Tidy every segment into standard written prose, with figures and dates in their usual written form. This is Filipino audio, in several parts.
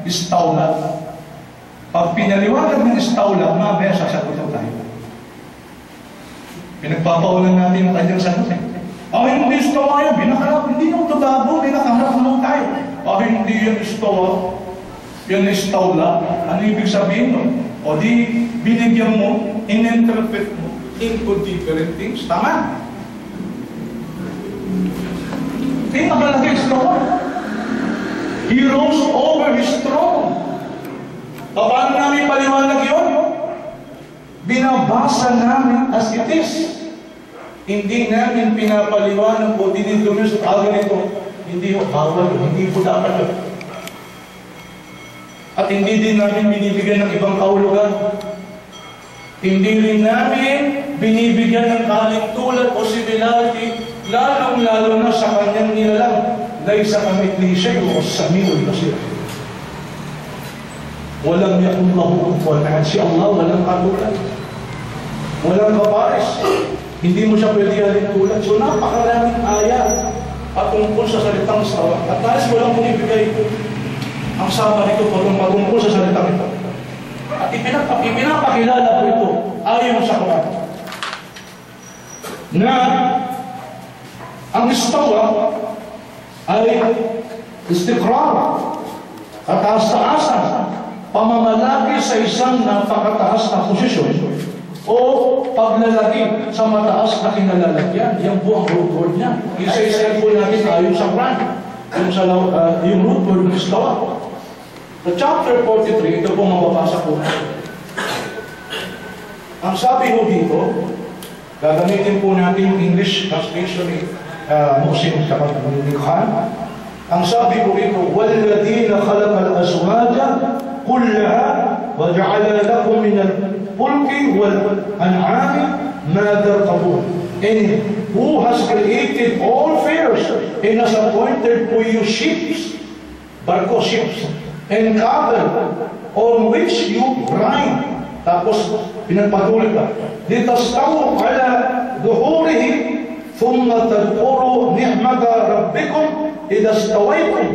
istawla. Pag pinaliwanag ng istawla, mamaya sasagot tayo. Pinagpapaulan natin ang kanyang sagot. Hindi istawa yan, binakarap. Hindi yung tubabo, binakarap naman tayo. Hindi yan istawa. Yan istawla. Ano ibig sabihin nun? O di, binigyan mo, in-interpret mo into different things. Tama? Hindi nakalagay istawa. He rose over his throne. Paano namin paliwanag yun? Binabasa namin as it is. Hindi namin pinapaliwanag o dinidumis at ganito. Hindi yung bawal, hindi po dapat yun. At hindi din namin binibigyan ng ibang kahulugan. Hindi rin namin binibigyan ng kalintulan o similarity, lalong-lalo na sa kanyang nilalang. Dahil sa kamit ni siya o sa minul na siya. Walang yakong mahukupuan. Si Allah, walang katulad. Walang kapares. Hindi mo siya pwede halintulan. So napakaraming ayat patungkol sa salitang sawa. At nais ko lang punibigay ang sama nito patungkol sa salitang ito. At ipinapakilala ko ito ayon sa Quran na ang istawa ay istiqrar, kataas-taasan, pamamalagi sa isang napakataas na posisyon o paglalagay sa mataas na kinalalagyan. Yan po ang root word niya. Isa-isa po natin ayon sa Quran. Yung root word ng istawa. Sa chapter 43, ito po mababasa po. Ang sabi po dito, gagamitin po natin yung English translation ni Muhsin sa Khan. Ang sabi po dito, وَالَّذِينَ خَلَقَ الْأَزْوَاجَ كُلَّهَا وَجَعَلَ لَكُم مِّنَ الْفُلْكِ وَالْأَنْعَامِ مَا تَرْكَبُونَ. And who has created all affairs and has appointed for you ships, barko ships, and cattle on which you ride. Tapos pinagpatuloy pa. لِتَسْتَوُوا عَلَى ظُهُورِهِ ثُمَّ تَذْكُرُوا نِعْمَةَ رَبِّكُمْ إِذَا اسْتَوَيْتُمْ.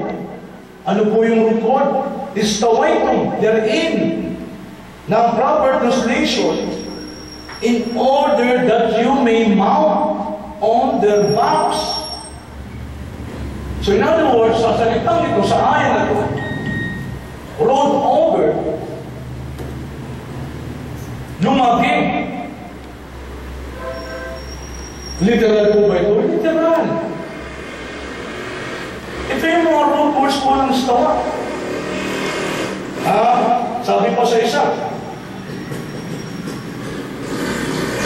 Ano po yung root word? Istawaytum, therein. Now, proper translation, in order that you may mount on their backs. So in other words, sa salitang ito, sa ayan na ito, rode over, lumaki. Literal po ba ito? Literal. Ito yung mga root words po ng istawa. Sabi pa sa isa,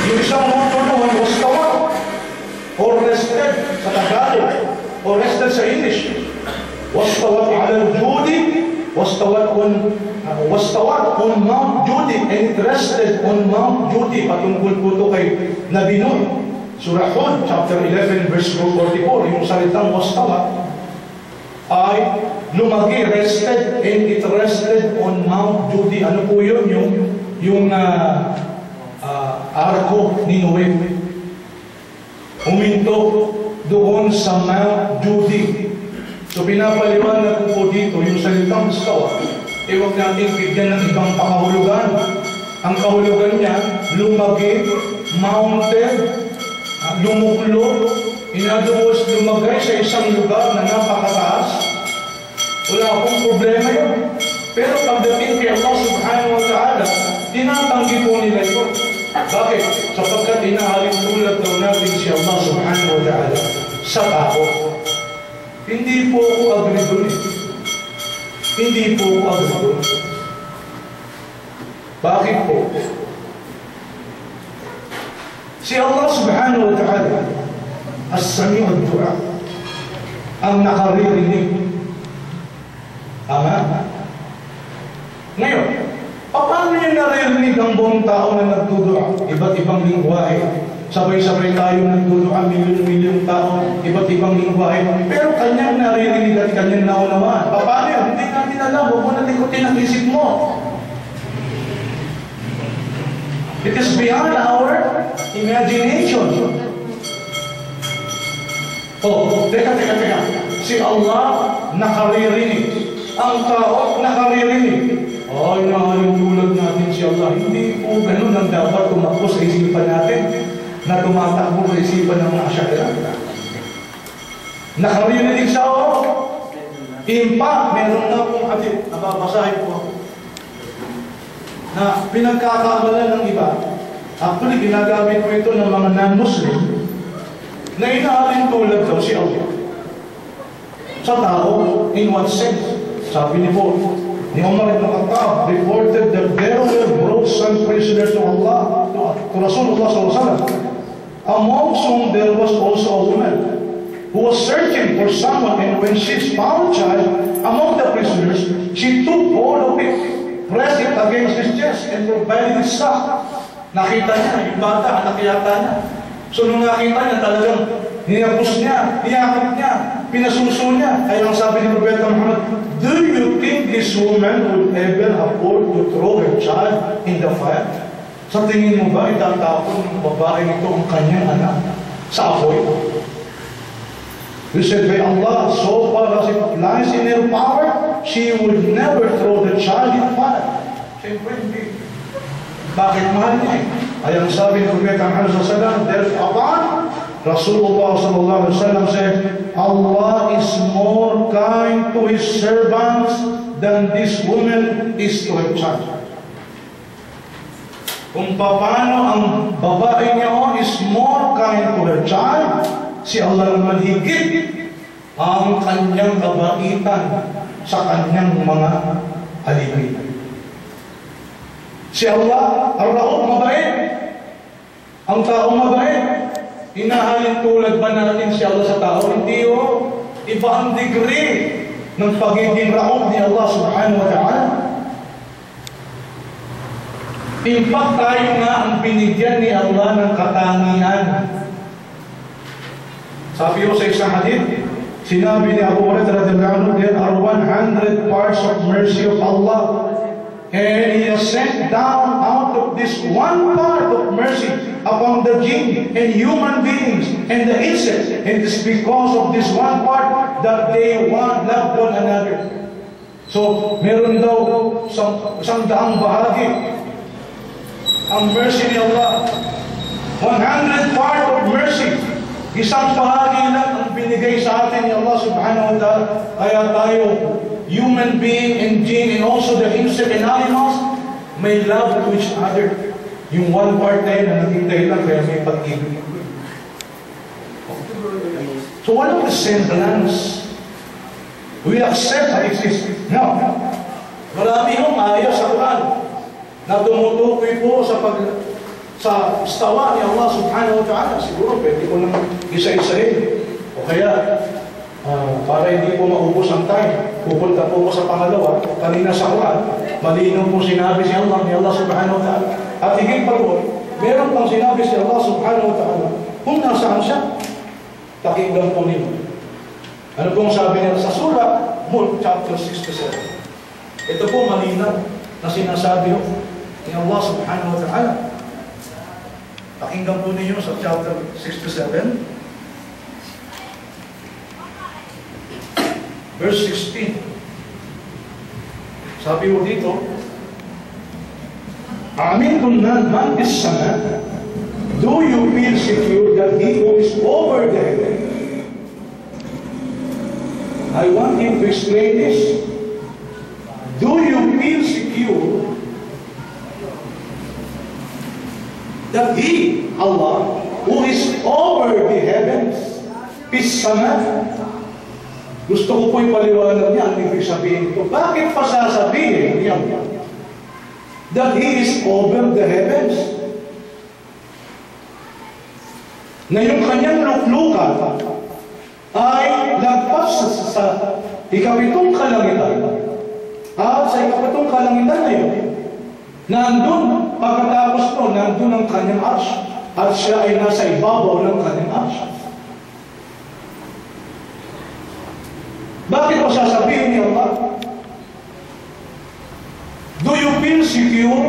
yung isang root word naman was tawa, or rested sa Tagalog, or rested sa English. Was tawat ala Judi, was tawat on Mount Judi, and it rested on Mount Judi. Patungkol po ito kay Nabi Nuh. Surah Hud, chapter 11, verse 44, yung salitang was tawat ay lumagi, rested, and it rested on Mount Judi. Ano po yun? Yung arko ni Noe. Huminto doon sa Mount Judi. So pinapaliwanag ko po dito, yung salitang istawa, huwag natin bigyan ng ibang pakahulugan. Ang kahulugan niya, lumagi, mounted, lumuklog. In other words, lumagay sa isang lugar na napakataas. Wala akong problema yun. Pero pagdating kay Allah subhanahu wa ta'ala, tinatanggi po nila ito. Bakit? Sapagkat inahalin tulad daw natin si Allah subhanahu wa ta'ala sa tao. Hindi po ako agree dun eh. Hindi po ako agree dun. Bakit po? Si Allah subhanahu wa ta'ala as-sami'u ad-du'a, ang nakaririnig. Tama? Ngayon, paano niya naririnig ang buong tao na nagdudua? Iba't ibang lingwahe. Sabay-sabay tayo nagdudua, milyon-milyon tao, iba't ibang lingwahe. Pero kanyang naririnig at kanyang naunawaan. Paano yun? Hindi natin alam. Huwag mo na likutin ang isip mo. It is beyond our imagination. Oh, teka. Si Allah nakaririnig. ang tao nakaririnig. Ay, maaaring tulad natin si Allah. Hindi po ganun ang dapat tumakbo sa isipan natin na tumatakbo sa isipan ng mga Asy'ariyah. Nakaririnig siya, in fact, meron na pong hadith, nababasahin po ako, na pinagkakamalan ng iba. Actually, ginagamit ko ito ng mga non-Muslim na inaaring tulad daw si Allah. Sa tao, in what sense? Sabi ni Paul, ni Umar ibn Khattab reported that there were brought some prisoners to Allah, to Rasulullah SAW, amongst whom there was also a woman who was searching for someone, and when she found a child among the prisoners, she took hold of it, pressed it against his chest, and provided his stuff. Nakita niya, yung bata, anak yata niya. So nung nakita niya, talagang hinapos niya, hiyakap niya, pinasuso niya. Kaya ang sabi ni Propeta Muhammad, do you think this woman would ever afford to throw her child in the fire? Sa tingin mo ba, itatapon ng babae nito ang kanyang anak sa apoy? He said, by Allah, so far as it lies in her power, she would never throw the child in fire. Siyempre, hindi. Bakit mahal niya? Ay ang sabi ng Propeta Muhammad SAW, therefore, Rasulullah SAW said, Allah is more kind to His servants than this woman is to her child. Kung paano ang babae niya is more kind to her child, si Allah naman higit ang kanyang kabaitan sa kanyang mga haligi. Si Allah, ar-Rauf, mabait. Ang tao mabait. Inahalin tulad ba natin si Allah sa tao? Hindi o. Iba ang degree ng pagiging Rauf ni Allah subhanahu wa ta'ala. In fact, tayo nga ang binigyan ni Allah ng katangian. Sabi ko sa isang hadith, sinabi ni Abu Hurairah radhiyallahu anhu, there are 100 parts of mercy of Allah. And He has sent down out of this one part of mercy upon the jinn and human beings and the insects. And it is because of this one part that they love one another. So, meron daw isang daang bahagi ang mercy ni Allah. 100 part of mercy. Isang bahagi lang ang binigay sa atin ni Allah subhanahu wa ta'ala. Kaya tayo, human being and jinn and also the insect and animals, may love to each other. Yung one part na yun na naging lang kaya may pag-ibig. So walang resemblance. We accept that exists. No. Marami yung ayah sa Quran na tumutukoy po sa istawa ni Allah subhanahu wa ta'ala. Siguro pwede ko naman isa-isahin. O kaya, para hindi po maubos ang time, pupunta po ko sa pangalawa. Kanina sa Quran, malinaw po sinabi si Allah ni Allah subhanahu wa ta'ala. At higit pa po, meron pang sinabi si Allah subhanahu wa ta'ala kung nasaan siya. Pakinggan po ninyo. Ano pong sabi niya sa surah Mulk chapter 67. Ito po malinaw na sinasabi ni Allah subhanahu wa ta'ala. Pakinggan po ninyo sa chapter 67, verse 16. Sabi mo dito, Amintum man bis sama, do you feel secure that He who is over the heaven? I want him to explain this. Do you feel secure that He, Allah, who is over the heavens, bis sama? Gusto ko po ipaliwanag niya ang ibig sabihin ito. Bakit pa sasabihin niya that He is over the heavens? Na yung kanyang luklukan ay lagpas sa ikapitong kalangitan. At sa ikapitong kalangitan na yun, nandun, pagkatapos po, nandun ang kanyang arsh. At siya ay nasa ibabaw ng kanyang arsh. Bakit mo sasabihin niya ba? Do you feel secure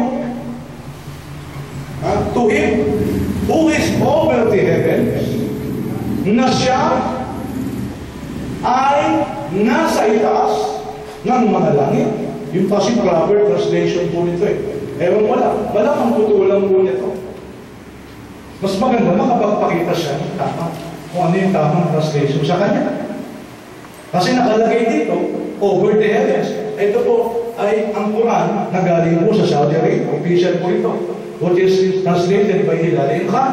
to Him who is over the heavens na siya ay nasa itaas ng mga langit. Yung kasi proper translation po nito eh. Ewan wala kang tutulang po nito. Mas maganda makapagpakita siya ng tama. Kung ano yung tamang translation sa kanya. Kasi nakalagay dito, over the heavens. Ito po ay ang Quran na galing po sa Saudi Arabia. Official po ito. What is translated by Hilal Khan.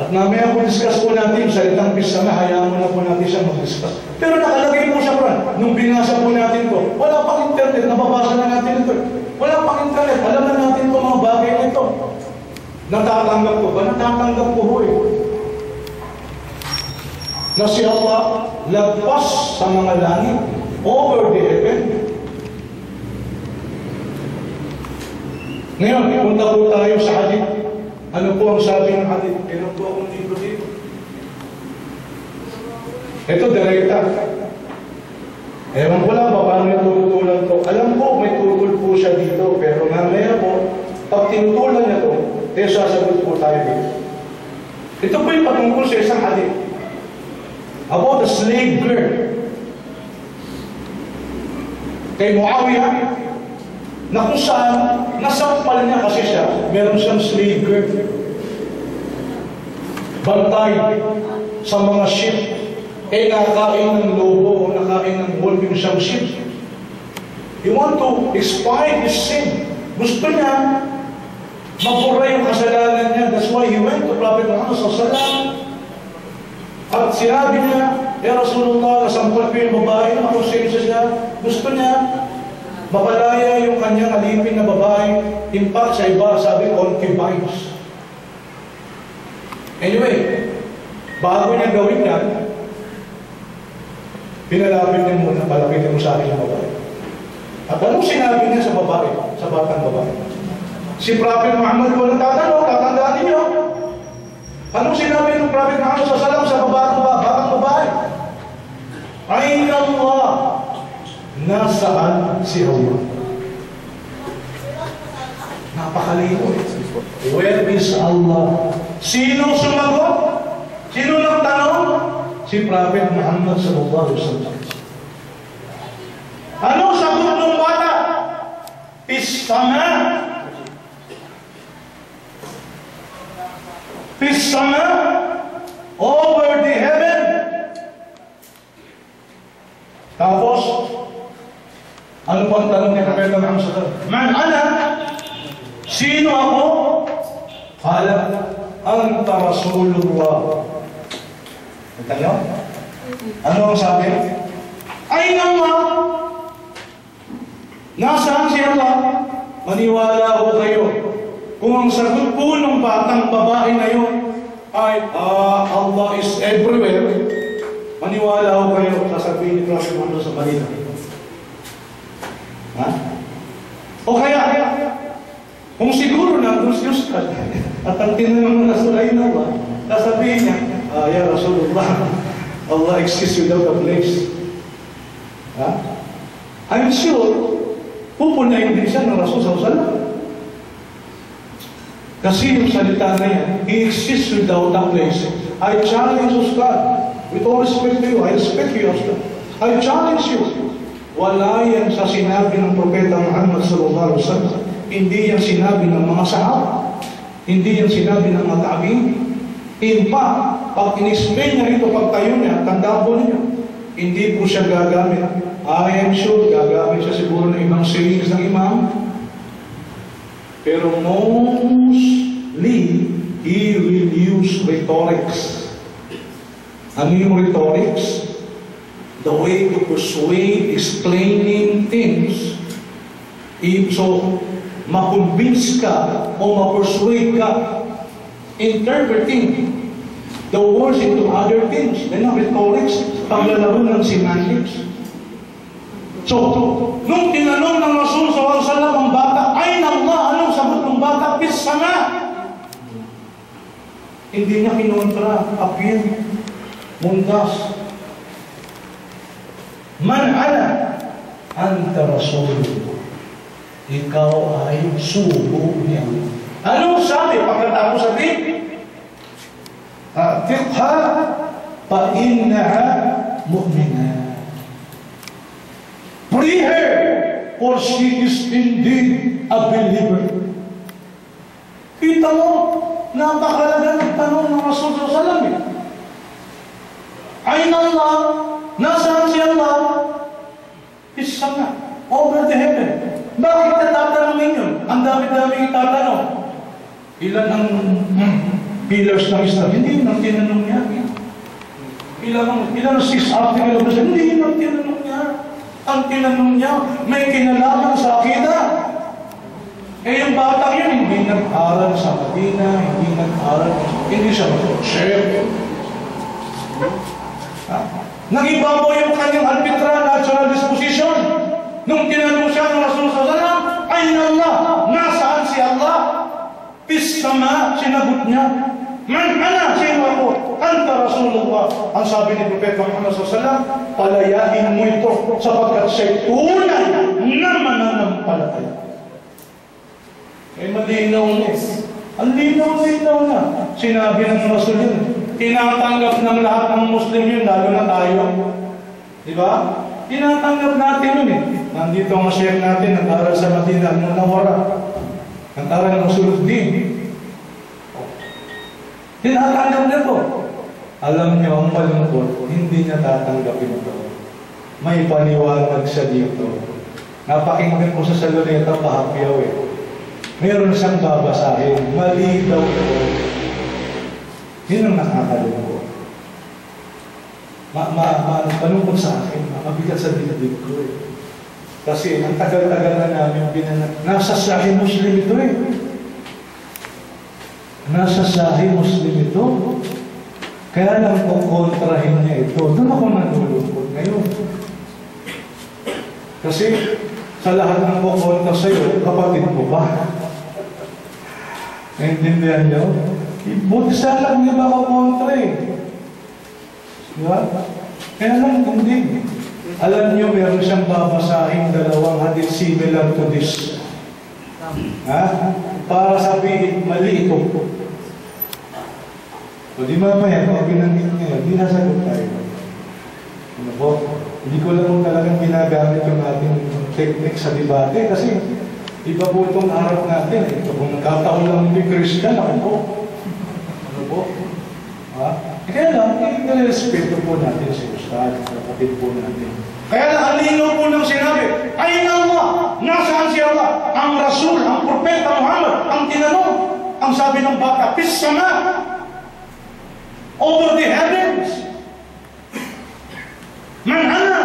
At mamaya po discuss po natin yung salitang pisama, hayaan mo na po natin siya mag-discuss. Pero nakalagay po sa Quran. Nung binasa po natin ito, wala pang internet, nababasa na natin ito. Wala pang internet, alam na natin ito mga bagay na ito. Natatanggap ko ba? Natatanggap ko ho eh. Na si Allah lagpas sa mga langit, over the heaven. Ngayon, punta po tayo sa hadith. Ano po ang sabi ng hadith? Meron po akong libro dito. Ito, direkta. Ewan ko lang ba paano yung tututulan ko. Alam ko, may tutol po siya dito. Pero mamaya po, pag tinutulan niya to, sasagot po tayo dito. Ito po yung patungkol sa isang hadith. About the slave girl. Kay Muawiyah, na kung saan, nasampal niya kasi siya, meron siyang slave girl. Bantay sa mga ship, nakain ng lobo o nakain ng wolf yung siyang ship. He want to expire his sin. Gusto niya, mapura yung kasalanan niya. That's why he went to Prophet Muhammad SAW. At sinabi niya, Ya Rasulullah, nasampal ko yung babae na konsensya siya. Gusto niya, mapalaya yung kanyang alipin na babae. In fact, sa iba, sabi, concubines. Anyway, bago niya gawin yan, pinalapit niya muna, palapitin mo sa akin yung babae. At anong sinabi niya sa babae, sa batang babae? Si Prophet Muhammad po natatanong, tatandaan ninyo. Anong sinabi ng Prophet Muhammad sa batang babae? Aina Allah. Nasaan si Allah? Napakalino. Where is Allah? Sino sumagot? Sino nagtanong? Si Prophet Muhammad sallallahu alaihi wasallam. Ano sagot ng bata? Is-sama. Is-sama. Over the heaven. Tapos, ano pang tanong ni Prophet Muhammad sallallahu alaihi wasallam? Man ana? Sino ako? Kala, anta Rasulullah. Ito nyo? Ano ang sabi? Ay naman! Nasaan si Allah? Maniwala ko kayo. Kung ang sagot po ng batang babae na yun ay Allah is everywhere, maniwala ko kayo. Sasabihin ni Prophet Muhammad sa balita. Ha? O kaya, kung siguro na Diyos ka, at ang tinanong na sa lain na ba, sasabihin niya, Ya Rasulullah, Allah exists without a place. Ha? I'm sure, pupunayin din siya ng Rasul SAW. Kasi yung salita na yan, He exists without a place. I challenge you, God. With all respect to you, I respect you, Ustad. I challenge you. Wala yan sa sinabi ng Propeta Muhammad sallallahu alaihi wasallam. Hindi yan sinabi ng mga sahaba. Hindi yan sinabi ng mga tabi'in. In fact, pag in-explain niya rito, pag tayo niya, tandaan po niyo, hindi po siya gagamit. I am sure, gagamit siya siguro ng ibang sayings ng imam. Pero mostly, he will use rhetorics. Ano yung rhetorics? The way to persuade, explaining things. If so, ma-convince ka o ma-persuade ka, interpreting the words into other things. Then ang rhetorics, paglalaro ng semantics. So, nung tinanong ng Rasul sallallahu alaihi wasallam ang bata, ay Allah, anong sagot ng bata? Bis-sama. Hindi niya kinontra, appeal, mundas. Man ana, anta Rasulullah. Ikaw ay sugo niya. Anong sabi? Pagkatapos sabi, tiqha pa innaha mu'mina. free her, for she is indeed a believer. Kita mo, napakalaga ng tanong ng Rasul sallallahu alaihi wasallam. Aina Allah? Nasaan si Allah? Isama, over the heaven. Bakit natatanongin yun? Ang dami-dami itatanong. Ilan ang pillars ng Islam? Hindi nang tinanong niya. Ilan ang 6 article of Islam? Hindi nang tinanong niya. Ang tinanong niya, may kinalaman sa akida. Eh yung batang yun, hindi nag-aral sa Madina, hindi siya chef. Nag-iba mo yung kanyang arbitral natural disposition. Nung tinanong siya ng Rasul sallallahu alaihi wasallam, Aina Allah? Nasaan si Allah? Fis-sama, sinagot niya. Man ana, sino ako? Anta Rasulullah. Ang sabi ni Propeta Muhammad sallallahu alaihi wasallam, palayain mo ito sapagkat siya'y tunay na mananampalataya. Eh malinaw na. Ang linaw na. Sinabi ng Rasul yun. Tinatanggap ng lahat ng Muslim yun, lalo na tayo. Di ba? Tinatanggap natin yun eh. Nandito ang share natin, nag-aral sa Madina, Munawwara. Nag-aral ng Usuluddin. Tinatanggap na to. Alam niyo, ang malungkot, hindi niya tatanggapin ito. May paniwanag siya dito. Napakinggan ko sa saloneta, pahapyaw eh. Meron siyang babasahin, mali daw ito. Yun ang nakakalungkot. Malungkot sa akin, mabigat sa dibdib ko eh. Kasi ang tagal-tagal na namin nasa Sahih Muslim ito eh. Nasa Sahih Muslim ito. Kaya lang kung kontrahin niya ito, doon ako nalulungkot ngayon. Kasi sa lahat ng kukontra sa'yo, kapatid mo ba? Naintindihan niyo? Buti sana kung iba ako kontra eh. Diba? Kaya lang hindi. Alam niyo, meron siyang babasahin dalawang hadith similar to this. Ha? Para sabihin, mali ito. O di mamaya, kung binanggit niya, di nasagot tayo. Ano po? Hindi ko lang talagang ginagamit yung ating technique sa debate kasi iba po itong harap natin. Ito kung nagkataon lang hindi Christian, ako po. Ano po? Ha? Kaya lang, i-respeto po natin si Ustad, kapatid po natin. Kaya lang, alino po ng sinabi, Aina Allah? Nasaan si Allah? Ang Rasul, ang Propeta Muhammad, ang tinanong. Ang sabi ng bata, Fis-sama, over the heavens. Man ana?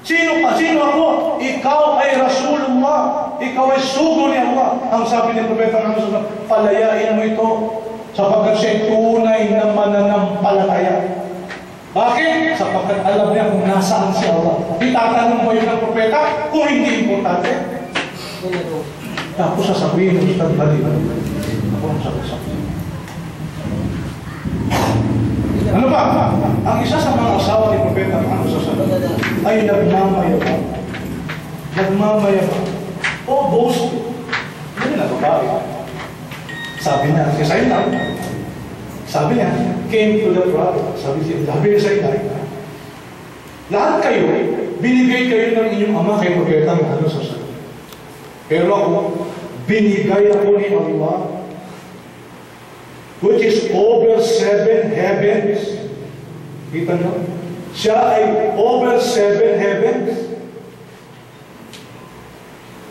Sino ka? Sino ako? Ikaw ay Rasulullah. Ikaw ay sugo ni Allah. Ang sabi ng Propeta Muhammad, palayain mo ito sapagkat siya'y tunay na mananampalataya. Bakit? Sapagkat alam niya kung nasaan si Allah. Itatanong mo yun ng Propeta kung hindi importante. Tapos sasabihin ng Ustad Bali. Ako ang sabi. Ano ba? Ang isa sa mga asawa ni Propeta Muhammad sallallahu alaihi wasallam ay nagmamayabang. Nagmamayabang. O boast. Hindi na babae. Sabi niya, si Sayyidina. Sabi niya, came to the Prophet. Sabi niya sa Sayyidina. Lahat kayo, binigay kayo ng inyong ama kay Propeta Muhammad sallallahu alaihi wasallam. Pero ako, binigay ako ni Allah, which is over 7 heavens. Kita nyo? Siya ay over 7 heavens.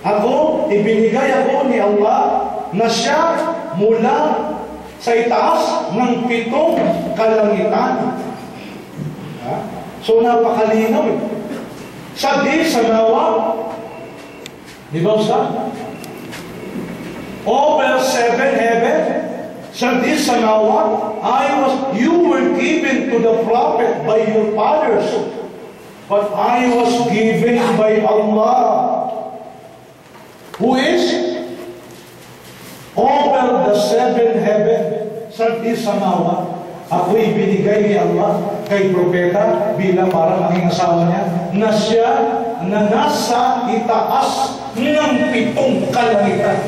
Ako, ibinigay ako ni Allah na siya mula sa itaas ng 7 kalangitan. Ha? So, napakalinaw eh. Sa di sa nawa, di ba Ustad? Over 7 heavens. Sa this samawat, you were given to the prophet by your fathers, but I was given by Allah, who is over the 7 heavens. Sa this samawat, ako'y binigay ni Allah kay propeta bilang para maging asawa niya, na siya na nasa itaas ng 7 kalangitan.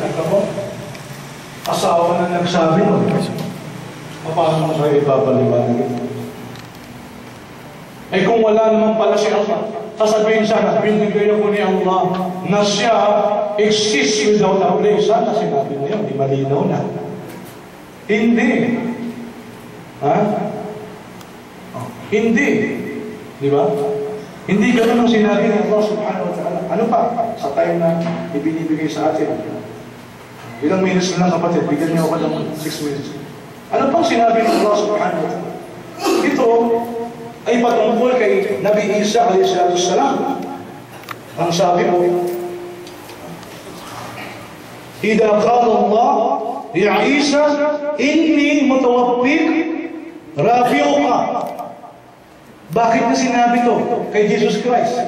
Asawa na nagsabi nun. Paano mo sa'yo ipapaliwanag ito? Eh kung wala naman pala si Allah, sasabihin sana, binigay ako ni Allah na siya exists without a place. Sana sinabi mo yun, di malinaw na. Hindi. Ha? Oh. Hindi. Di ba? Hindi ganun ang sinabi ni Allah subhanahu wa ta'ala. Ano pa? Sa time na ibinibigay sa atin. Ilang minutes na lang kapatid, bigyan niyo ako ng 6 minutes. Ano pang sinabi ni Allah subhanahu wa ta'ala? Ito ay patungkol kay Nabi Isa alayhi salam. Ang sabi mo, "Idha qala Allah ya Isa, inni mutawaffik rafi'uka." Bakit na sinabi to kay Jesus Christ?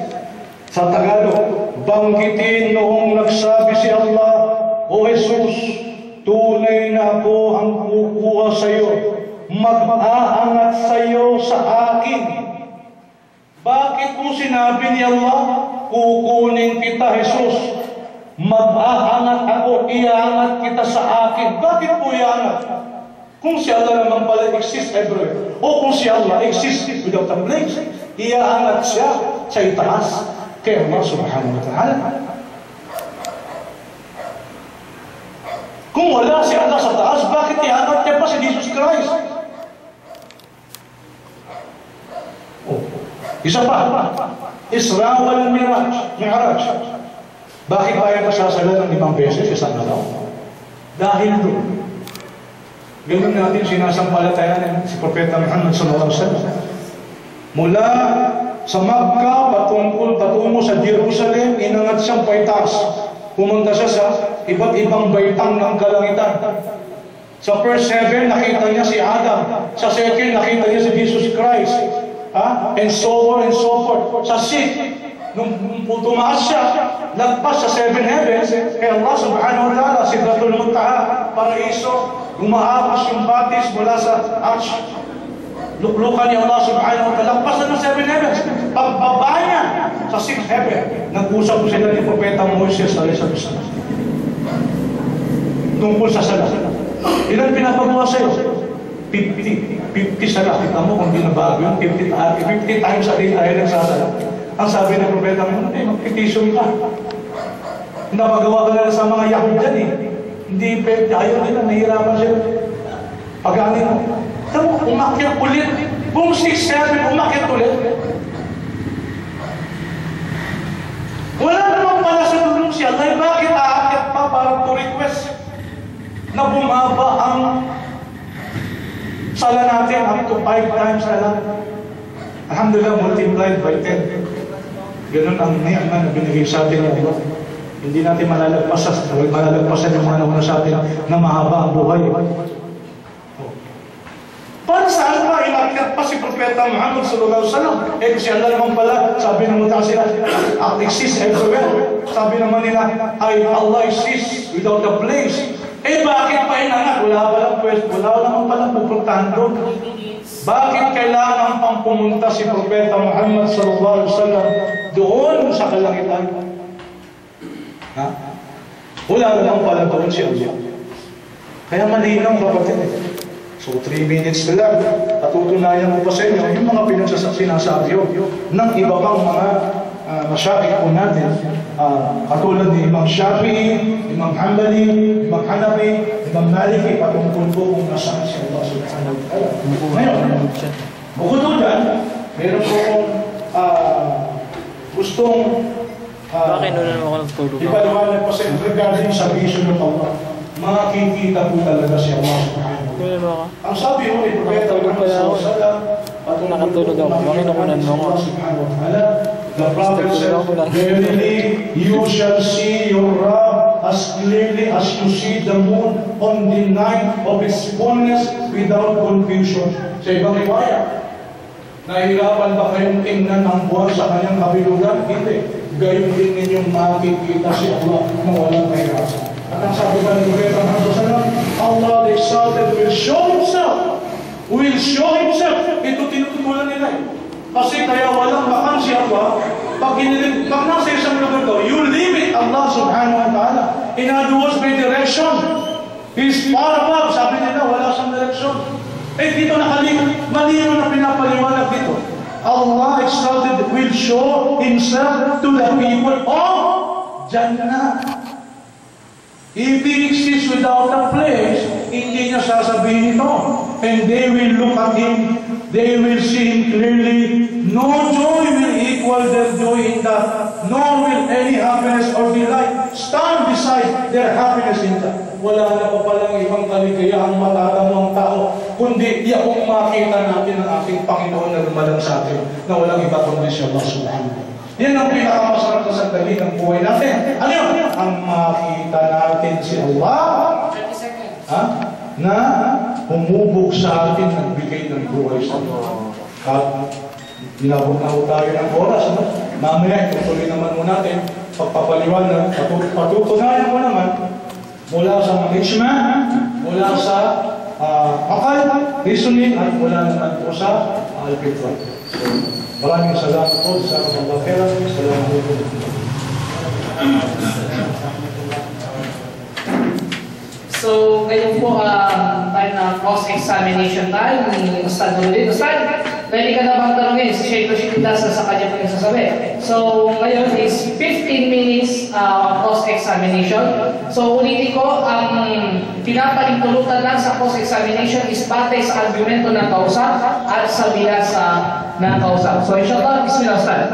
Sa Tagalog, banggitin noong nagsabi si Allah, "O Jesus, tunay na ako ang kukuha sa iyo. Mag-aangat sa iyo sa akin." Bakit po sinabi ni Allah, kukunin kita, Jesus? Mag-aangat ako, iaangat kita sa akin. Bakit po iaangat? Kung si Allah naman pala exists everywhere, o kung si Allah exists without a place, iaangat siya sa itaas kay Allah subhanahu wa ta'ala. Kung wala si Allah sa taas, bakit iaangat niya pa si Jesus Christ? Isa pa, Isra wal Mi'raj. Bakit tayo pasasala ng 5 beses isang araw? Dahil doon. Ganun natin sinasampalatayan si Propeta Muhammad sallallahu alaihi wasallam. Mula sa Makkah patungo sa Jerusalem, inangat siyang paitaas. Pumunta siya sa iba't ibang baitang ng kalangitan. Sa first 7, nakita niya si Adam. Sa second, nakita niya si Jesus Christ. And so on and so forth. Sa 6, nung tumaas siya, lagpas sa 7 heavens, kay Allah subhanahu wa ta'ala, Sidratul Muntaha, paraiso, umaabos yung batis mula sa arch. Luklukan ni Allah subhanahu wa ta'ala, lagpas na ng 7 heavens. Pagbaba niya sa 6th heaven, nag-usap sila ni Propeta Moises alayhi salam tungkol sa sala. Ilan pinapagawa sa'yo? 50 sala. Kita mo kung binabago yun, 50 times a day tayo nagsasala. Ang sabi ng Propeta mo, mag-petition ka. Napagawa ka na sa mga Yahud dyan eh. Hindi pwede, ayaw nila, nahihirapan sila. Paganin mo. Ito mo, umakyat ulit. Kung 6-7, umakyat ulit. Wala naman pala sa tulong si Allah. Bakit aakyat pa para to request na bumaba ang sala natin up to 5 times na lang? Alhamdulillah, multiplied by 10. Ganun ang ni'ma na binigay sa atin ng Allah. Hindi natin malalagpasan yung mga nauna sa atin na mahaba ang buhay. Para saan pa inakyat pa si Propeta Muhammad sallallahu alaihi wasallam? Eh kasi Allah naman pala, sabi ng Mu'tazila, exists everywhere. Sabi naman nila, Allah exists without a place. Eh bakit pa inangat? Wala palang pwes, wala naman palang pupuntahan doon. Bakit kailangan pang pumunta si Propeta Muhammad sallallahu alaihi wasallam doon sa kalangitan? Ha? Wala naman pala doon si Allah. Kaya malinaw kapatid. So 3 minutes na lang, patutunayan ko pa sa inyo yung mga sinasabi ng iba pang mga masyakik po natin. Katulad ni Imam Shafi'i, Imam Hanbali, Imam Hanafi, Imam Maliki, patungkol po kung nasaan si Allah subhanahu wa ta'ala. Ngayon, bukod doon dyan, meron po kong gustong ipaliwanag pa sa regarding sa vision ng Allah. Makikita po talaga si Allah subhanahu wa ta'ala. Ang sabi mo ni Propeta Muhammad sallallahu alaihi wasallam, nakatulog ako, makinukunan mo ko. The Prophet said, "Verily you shall see your Rabb as clearly as you see the moon on the night of its fullness without confusion." Sa ibang riwaya, nahihirapan ba kayong tingnan ang buwan sa kanyang kabilugan? Hindi. Gayon din ninyong makikita si Allah na walang kahirapan. At ang sabi ba ni Propeta Muhammad sallallahu alaihi wasallam, Allah the Exalted will show Himself. Will show Himself. Ito tinututulan nila eh. Kasi kaya walang bakang si Allah. Pag nasa isang lugar daw, you limit Allah subhanahu wa ta'ala. In other words, may direction. He is far above. Sabi nila, wala siyang direction. Eh dito nakalimutan. Malino na pinapaliwanag dito. Allah exalted will show Himself to the people of Jannah. If He exists without a place, hindi niya sasabihin ito. And they will look at Him, they will see Him clearly. No joy will equal their joy in that, nor will any happiness or delight stand beside their happiness in that. Wala na pa palang ibang kaligayahang matatamo ang tao, kundi iyong makita natin ang ating Panginoon na lumalang sa atin, na walang iba kundi si Allah subhanahu wa ta'ala. Yan ang pinakamasarap na sandali ng buhay natin. Ano yun? Ang makita natin si Allah, na humubog sa atin, nagbigay ng buhay sa atin. At nilabot na tayo ng oras. Mamaya, tutuloy naman mo natin, pagpapaliwanag, patutunayan mo naman, mula sa management, mula sa akal, reasoning, at mula naman po sa al-fitra. So, maraming salamat po sa mga kailan. Assalamualaikum. So, ngayon po time na cross-examination tayo ni Ustad Nurdin. Ustad, pwede ka na bang tanongin si Sheikh Rashid Dasa sa kanya pinagsasabi? So, ngayon is 15 minutes cross-examination. So, ulitin ko, ang pinapalintulutan lang sa cross-examination is batay sa argumento ng kausap at sa bilas ng kausap. So, inshallah, bismillah, Ustad.